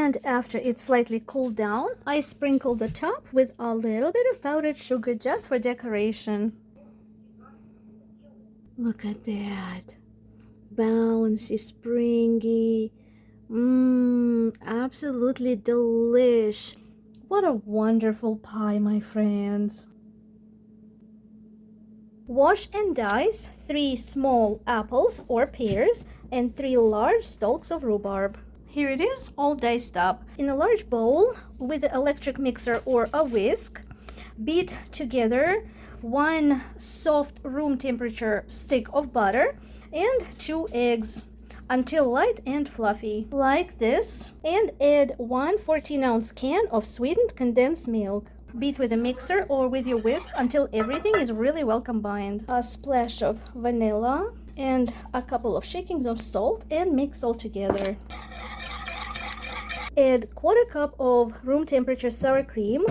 And after it's slightly cooled down, I sprinkle the top with a little bit of powdered sugar just for decoration. Look at that. Bouncy, springy. Absolutely delish. What a wonderful pie, my friends. Wash and dice 3 small apples or pears and 3 large stalks of rhubarb. Here it is, all diced up. In a large bowl with an electric mixer or a whisk, beat together 1 soft room temperature stick of butter and 2 eggs until light and fluffy, like this, and add 1 14-ounce can of sweetened condensed milk. Beat with a mixer or with your whisk until everything is really well combined. A splash of vanilla and a couple of shakings of salt and mix all together. Add 1/4 cup of room temperature sour cream.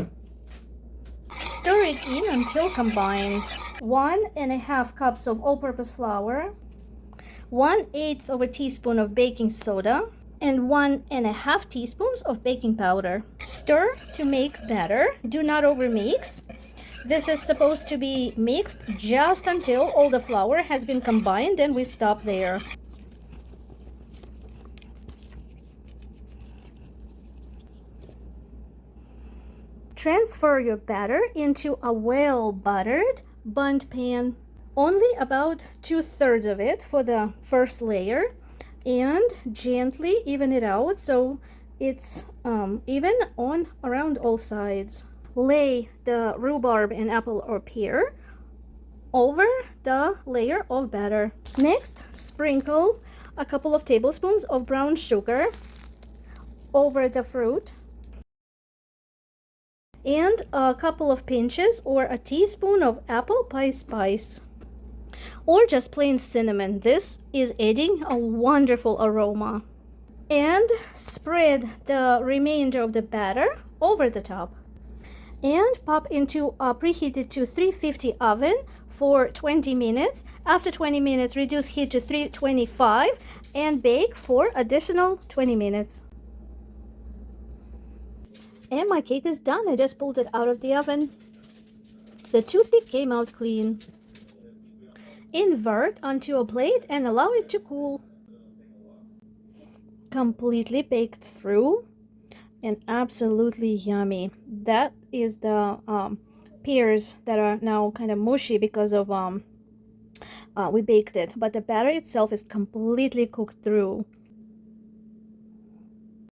Stir it in until combined. 1½ cups of all-purpose flour, 1/8 of a teaspoon of baking soda, and 1½ teaspoons of baking powder. Stir to make batter. Do not overmix. This is supposed to be mixed just until all the flour has been combined, and we stop there. Transfer your batter into a well-buttered bundt pan. Only about 2/3 of it for the first layer, and gently even it out so it's even on around all sides. Lay the rhubarb and apple or pear over the layer of batter. Next, sprinkle a couple of tablespoons of brown sugar over the fruit and a couple of pinches or a teaspoon of apple pie spice, or just plain cinnamon. This is adding a wonderful aroma. And spread the remainder of the batter over the top and pop into a preheated to 350 oven for 20 minutes. After 20 minutes, reduce heat to 325 and bake for additional 20 minutes. And my cake is done. I just pulled it out of the oven. The toothpick came out clean. Invert onto a plate and allow it to cool. Completely baked through and absolutely yummy. That is the pears that are now kind of mushy because of we baked it, but the batter itself is completely cooked through.